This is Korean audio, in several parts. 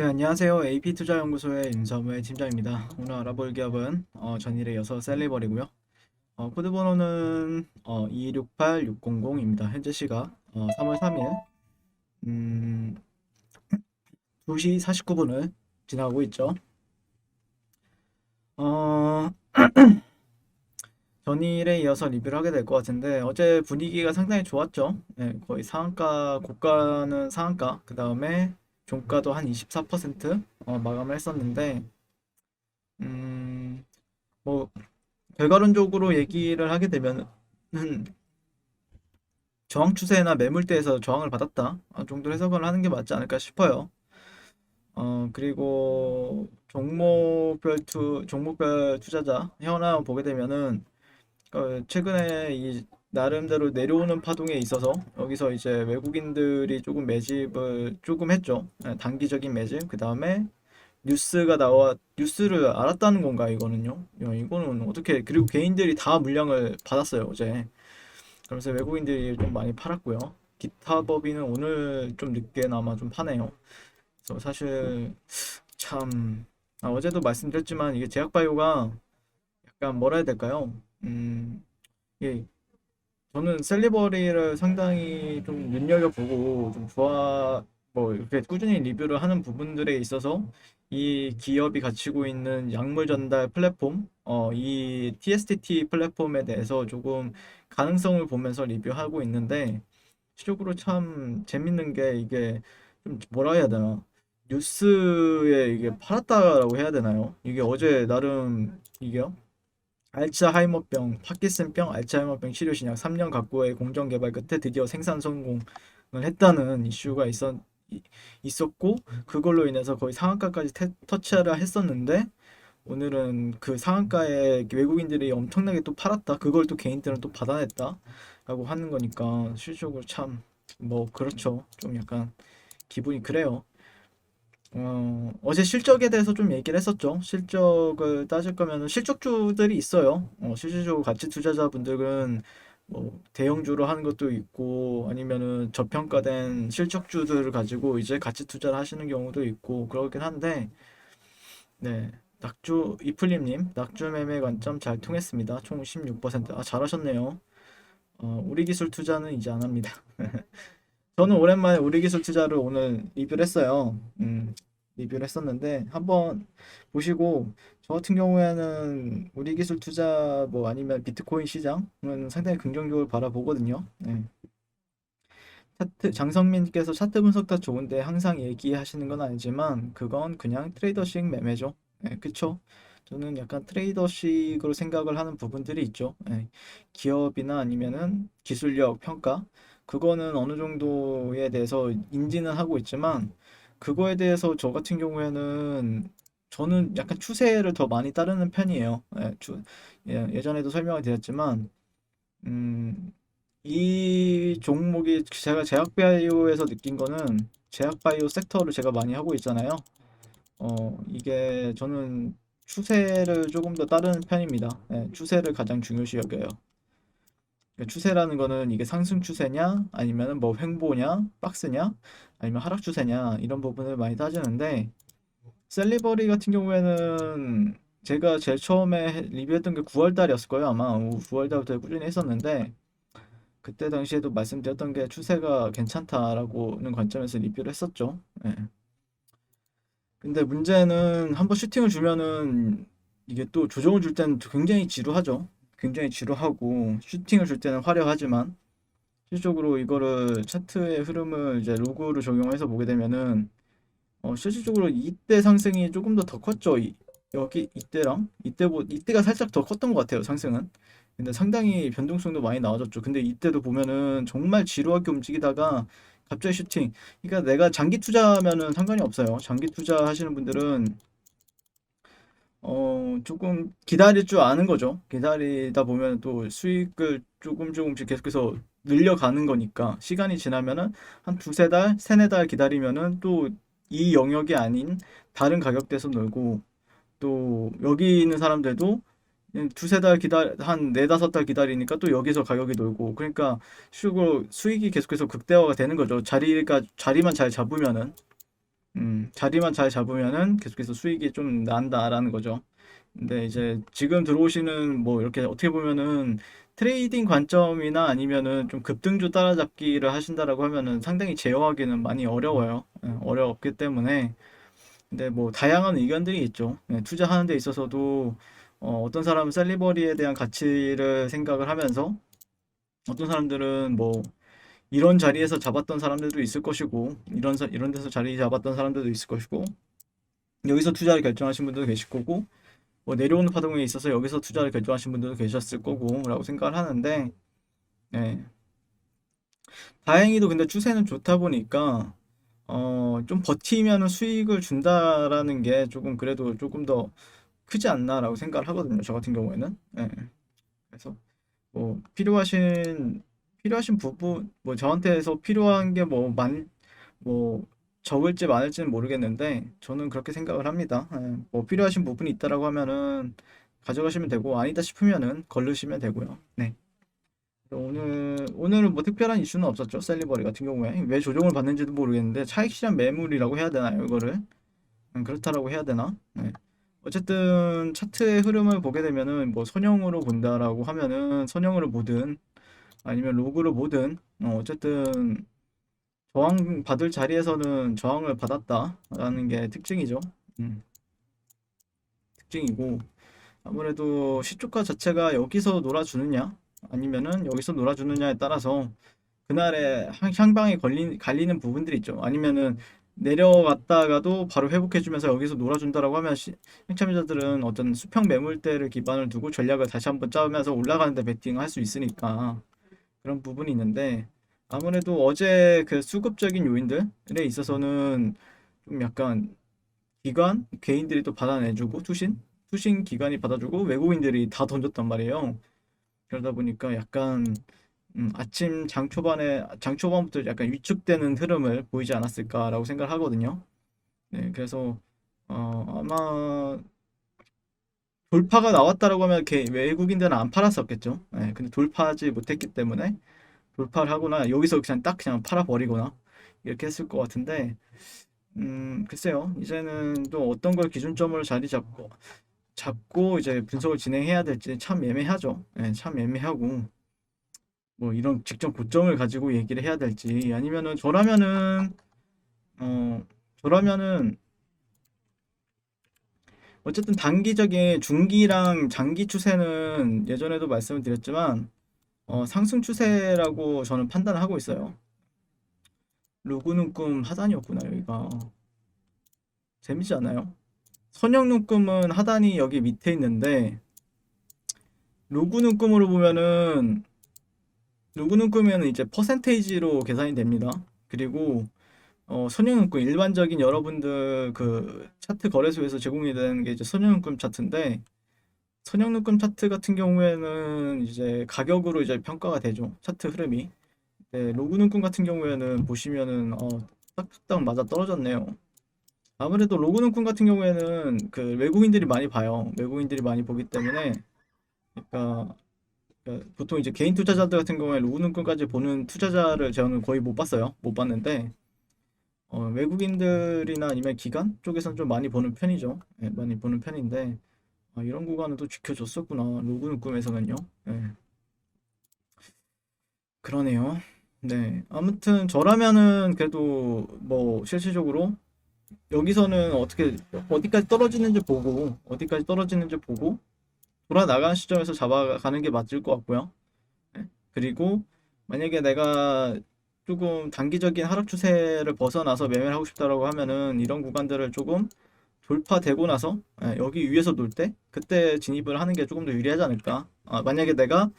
네, 안녕하세요. AP투자연구소의 윤서무의 팀장입니다. 오늘 알아볼 기업은 전일에 이어서 셀리버리고요. 코드 번호는 268600입니다. 현재 시각 3월 3일 2시 49분을 지나고 있죠. 어, 전일에 이어서 리뷰를 하게 될 것 같은데 어제 분위기가 상당히 좋았죠. 네, 거의 상한가, 고가는 상한가, 그 다음에 종가도 한 24% 마감을 했었는데 음, 뭐 결과론적으로 얘기를 하게 되면은 저항 추세나 매물대에서 저항을 받았다 정도 해석을 하는 게 맞지 않을까 싶어요. 그리고 종목별 투자자 현황 보게 되면은 최근에 이 나름대로 내려오는 파동에 있어서 여기서 이제 외국인들이 조금 매집을 조금 했죠. 단기적인 매집. 그 다음에 뉴스를 알았다는 건가 이거는요? 야, 이거는 어떻게 그리고 개인들이 다 물량을 받았어요 어제. 그래서 외국인들이 좀 많이 팔았고요. 기타 법인은 오늘 좀 늦게나마 좀 파네요. 그래서 사실 참 어제도 말씀드렸지만 이게 제약바이오가 약간 뭐라 해야 될까요? 예, 저는 셀리버리를 상당히 좀 눈여겨보고 좀 뭐 이렇게 꾸준히 리뷰를 하는 부분들에 있어서 이 기업이 갖추고 있는 약물 전달 플랫폼, 이 TSTT 플랫폼에 대해서 조금 가능성을 보면서 리뷰하고 있는데, 시적으로 참 재밌는 게 이게 좀 뭐라 해야 되나? 뉴스에 이게 팔았다라고 해야 되나요? 이게 어제 나름 이게요? 파킨슨병, 알츠하이머병 치료 신약 3년 각고의 공정 개발 끝에 드디어 생산 성공을 했다는 이슈가 있었고 그걸로 인해서 거의 상한가까지 터치를 했었는데 오늘은 그 상한가에 외국인들이 엄청나게 또 팔았다. 그걸 또 개인들은 또 받아냈다라고 하는 거니까 실질적으로 참 뭐 그렇죠. 좀 약간 기분이 그래요. 어제 실적에 대해서 좀 얘기를 했었죠. 실적을 따질 거면 실적주들이 있어요. 실질적으로 가치 투자자분들은 뭐 대형주로 하는 것도 있고 아니면은 저평가된 실적주들을 가지고 이제 가치 투자를 하시는 경우도 있고 그렇긴 한데 네. 이플림님, 낙주 매매 관점 잘 통했습니다. 총 16%. 잘하셨네요. 우리 기술 투자는 이제 안 합니다. 저는 오랜만에 우리 기술 투자를 오늘 리뷰를 했어요. 리뷰를 했었는데 한번 보시고 저 같은 경우에는 우리 기술 투자 뭐 아니면 비트코인 시장은 상당히 긍정적으로 바라보거든요. 네. 장성민께서 차트 분석도 좋은데 항상 얘기하시는 건 아니지만 그건 그냥 트레이더식 매매죠. 네, 그쵸? 저는 약간 트레이더식으로 생각을 하는 부분들이 있죠. 네. 기업이나 아니면은 기술력 평가 그거는 어느 정도에 대해서 인지는 하고 있지만 그거에 대해서 저 같은 경우에는 저는 약간 추세를 더 많이 따르는 편이에요. 예전에도 설명을 드렸지만 음, 이 종목이 제가 제약바이오에서 느낀 거는 제약바이오 섹터를 제가 많이 하고 있잖아요. 이게 저는 추세를 조금 더 따르는 편입니다. 추세를 가장 중요시 여겨요. 그러니까 추세라는 거는 이게 상승 추세냐, 아니면 뭐 횡보냐, 박스냐, 아니면 하락 추세냐 이런 부분을 많이 따지는데 셀리버리 같은 경우에는 제가 제일 처음에 리뷰했던 게 9월 달이었을 거예요. 아마 9월 달부터 꾸준히 했었는데 그때 당시에도 말씀드렸던 게 추세가 괜찮다라고는 관점에서 리뷰를 했었죠. 예. 근데 문제는 한번 슈팅을 주면은 이게 또 조정을 줄 때는 굉장히 지루하죠. 굉장히 지루하고 슈팅을 줄 때는 화려하지만 실질적으로 이거를 차트의 흐름을 이제 로그로 적용해서 보게 되면은 실질적으로 이때 상승이 조금 더 컸죠. 여기 이때가 살짝 더 컸던 것 같아요. 상승은. 근데 상당히 변동성도 많이 나와졌죠. 근데 이때도 보면은 정말 지루하게 움직이다가 갑자기 슈팅. 그러니까 내가 장기 투자하면은 상관이 없어요. 장기 투자 하시는 분들은 조금 기다릴 줄 아는 거죠. 기다리다 보면 또 수익을 조금씩 계속해서 늘려가는 거니까 시간이 지나면은 한 두세 달, 세네 달 기다리면은 또 이 영역이 아닌 다른 가격대에서 놀고 또 여기 있는 사람들도 두세 달 한 네다섯 달 기다리니까 또 여기서 가격이 놀고 그러니까 수익이 계속해서 극대화가 되는 거죠. 자리만 잘 잡으면은. 자리만 잘 잡으면은 계속해서 수익이 좀 난다라는 거죠. 근데 이제 지금 들어오시는 뭐 이렇게 어떻게 보면은 트레이딩 관점이나 아니면은 좀 급등주 따라잡기를 하신다라고 하면은 상당히 제어하기는 많이 어려워요. 어렵기 때문에. 근데 뭐 다양한 의견들이 있죠. 투자하는 데 있어서도 어떤 사람은 셀리버리에 대한 가치를 생각을 하면서 어떤 사람들은 뭐 이런 자리에서 잡았던 사람들도 있을 것이고 이런 데서 자리 잡았던 사람들도 있을 것이고 여기서 투자를 결정하신 분들도 계실 거고 뭐 내려오는 파동에 있어서 여기서 투자를 결정하신 분들도 계셨을 거고라고 생각을 하는데 네. 다행히도 근데 추세는 좋다 보니까 좀 버티면은 수익을 준다라는 게 조금 그래도 조금 더 크지 않나라고 생각을 하거든요. 저 같은 경우에는. 네. 그래서 뭐 필요하신 부분 뭐 저한테서 필요한 게 뭐 적을지 많을지는 모르겠는데 저는 그렇게 생각을 합니다. 뭐 필요하신 부분이 있다라고 하면은 가져가시면 되고 아니다 싶으면은 걸르시면 되고요. 네. 오늘은 뭐 특별한 이슈는 없었죠. 셀리버리 같은 경우에 왜 조정을 받는지도 모르겠는데 차익 실현 매물이라고 해야 되나요? 이거를 그렇다라고 해야 되나? 네. 어쨌든 차트의 흐름을 보게 되면은 뭐 선형으로 본다라고 하면은 선형으로 보든 아니면 로그로 보든 어쨌든 저항 받을 자리에서는 저항을 받았다라는 게 특징이죠. 음, 특징이고 아무래도 시초가 자체가 여기서 놀아주느냐 아니면은 여기서 놀아주느냐에 따라서 그날의 향방에 갈리는 부분들이 있죠. 아니면은 내려갔다가도 바로 회복해주면서 여기서 놀아준다라고 하면 행참자들은 어떤 수평 매물대를 기반을 두고 전략을 다시 한번 짜면서 올라가는데 베팅을 할 수 있으니까 그런 부분이 있는데 아무래도 어제 그 수급적인 요인들에 있어서는 좀 약간 개인들이 또 받아내주고 투신 기관이 받아주고 외국인들이 다 던졌단 말이에요. 그러다 보니까 약간 아침 장 초반부터 약간 위축되는 흐름을 보이지 않았을까라고 생각을 하거든요. 네, 그래서 아마 돌파가 나왔다라고 하면 외국인들은 안 팔았었겠죠. 네, 근데 돌파하지 못했기 때문에 돌파를 하거나 여기서 그냥 팔아버리거나 이렇게 했을 것 같은데 글쎄요. 이제는 또 어떤 걸 기준점으로 자리 잡고 이제 분석을 진행해야 될지 참 애매하죠. 네, 참 애매하고 뭐 이런 직전 고점을 가지고 얘기를 해야 될지 아니면은 어 저라면은 어쨌든 단기적인 중기랑 장기 추세는 예전에도 말씀을 드렸지만 상승 추세라고 저는 판단을 하고 있어요. 루그눈금 하단이었구나 여기가 재밌지 않아요? 선형눈금은 하단이 여기 밑에 있는데 루그눈금으로 보면은 루그눈금은 이제 퍼센테이지로 계산이 됩니다. 그리고 선형묶음 일반적인 여러분들 그 차트 거래소에서 제공이 되는 게 이제 선형묶음 차트인데 선형묶음 차트 같은 경우에는 이제 가격으로 이제 평가가 되죠. 차트 흐름이. 네, 로그눈금 같은 경우에는 보시면은 딱딱 맞아 떨어졌네요. 아무래도 로그눈금 같은 경우에는 그 외국인들이 많이 봐요. 외국인들이 많이 보기 때문에 그러니까 보통 이제 개인 투자자들 같은 경우에 로그눈금까지 보는 투자자를 저는 거의 못 봤어요. 못 봤는데 외국인들이나 아니면 기관 쪽에서는 좀 많이 보는 편이죠. 예, 많이 보는 편인데 이런 구간은 또 지켜줬었구나. 로그는 꿈에서는요. 예, 그러네요. 네, 아무튼 저라면은 그래도 뭐 실질적으로 여기서는 어디까지 떨어지는지 보고 돌아 나가는 시점에서 잡아가는 게 맞을 것 같고요. 예, 그리고 만약에 내가 조금 단기적인 하락 추세를 벗어나서 매매를 하고 싶다라고 하면은 이런 구간들을 조금 돌파되고 나서 여기 위에서 놀 때 그때 진입을 하는 게 조금 더 유리하지 않을까. 만약에 내가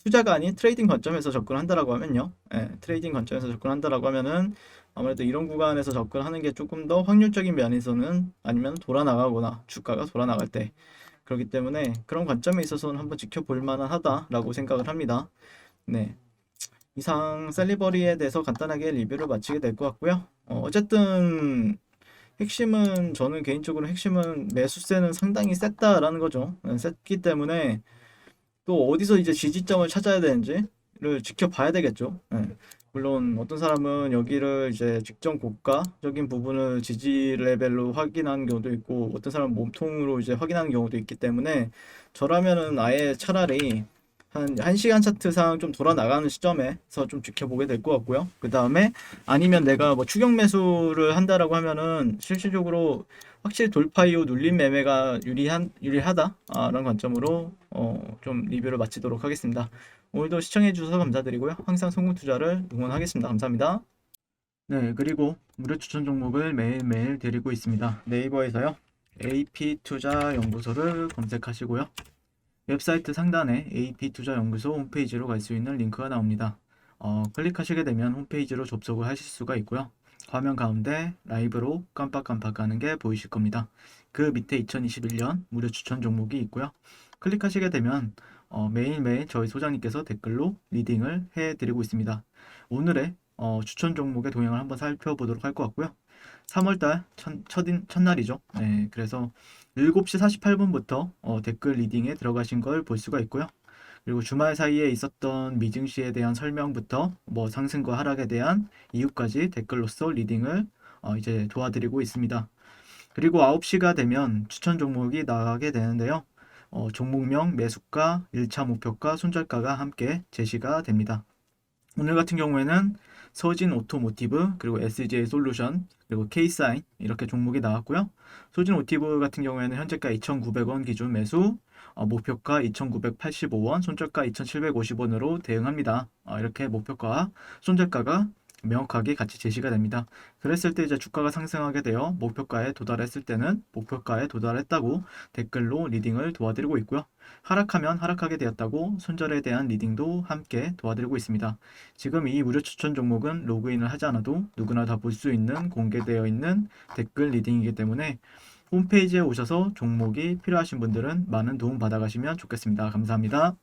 투자가 아닌 트레이딩 관점에서 접근한다라고 하면요. 트레이딩 관점에서 접근한다라고 하면은 아무래도 이런 구간에서 접근하는 게 조금 더 확률적인 면에서는 아니면 돌아 나가거나 주가가 돌아 나갈 때 그렇기 때문에 그런 관점에 있어서는 한번 지켜볼 만한 하다라고 생각을 합니다. 네. 이상 셀리버리에 대해서 간단하게 리뷰를 마치게 될 것 같고요. 어쨌든 저는 개인적으로 핵심은 매수세는 상당히 셌다라는 거죠. 셌기 때문에 또 어디서 이제 지지점을 찾아야 되는지를 지켜봐야 되겠죠. 물론 어떤 사람은 여기를 이제 직전 고가적인 부분을 지지 레벨로 확인하는 경우도 있고 어떤 사람은 몸통으로 이제 확인하는 경우도 있기 때문에 저라면은 아예 차라리 한 1시간 차트상 좀 돌아 나가는 시점에서 좀 지켜보게 될 것 같고요. 그 다음에 아니면 내가 뭐 추격 매수를 한다라고 하면은 실질적으로 확실히 돌파 이후 눌림 매매가 유리하다라는 관점으로 좀 리뷰를 마치도록 하겠습니다. 오늘도 시청해 주셔서 감사드리고요. 항상 성공 투자를 응원하겠습니다. 감사합니다. 네, 그리고 무료 추천 종목을 매일매일 드리고 있습니다. 네이버에서요. AP투자연구소를 검색하시고요. 웹사이트 상단에 AP투자연구소 홈페이지로 갈 수 있는 링크가 나옵니다. 클릭하시게 되면 홈페이지로 접속을 하실 수가 있고요. 화면 가운데 라이브로 깜빡깜빡 하는 게 보이실 겁니다. 그 밑에 2021년 무료 추천 종목이 있고요. 클릭하시게 되면 매일매일 저희 소장님께서 댓글로 리딩을 해드리고 있습니다. 오늘의 추천 종목의 동향을 한번 살펴보도록 할 것 같고요. 3월달 첫날이죠. 네, 그래서 7시 48분부터 댓글 리딩에 들어가신 걸 볼 수가 있고요. 그리고 주말 사이에 있었던 미증시에 대한 설명부터 뭐 상승과 하락에 대한 이유까지 댓글로서 리딩을 이제 도와드리고 있습니다. 그리고 9시가 되면 추천 종목이 나가게 되는데요. 종목명, 매수가, 1차 목표가, 손절가가 함께 제시가 됩니다. 오늘 같은 경우에는 서진 오토모티브, 그리고 SJ 솔루션, 그리고 K사인 이렇게 종목이 나왔고요. 서진 오토모티브 같은 경우에는 현재가 2,900원 기준 매수, 목표가 2,985원, 손절가 2,750원으로 대응합니다. 이렇게 목표가, 손절가가 명확하게 같이 제시가 됩니다. 그랬을 때 이제 주가가 상승하게 되어 목표가에 도달했을 때는 목표가에 도달했다고 댓글로 리딩을 도와드리고 있고요. 하락하면 하락하게 되었다고 손절에 대한 리딩도 함께 도와드리고 있습니다. 지금 이 무료 추천 종목은 로그인을 하지 않아도 누구나 다 볼 수 있는 공개되어 있는 댓글 리딩이기 때문에 홈페이지에 오셔서 종목이 필요하신 분들은 많은 도움 받아가시면 좋겠습니다. 감사합니다.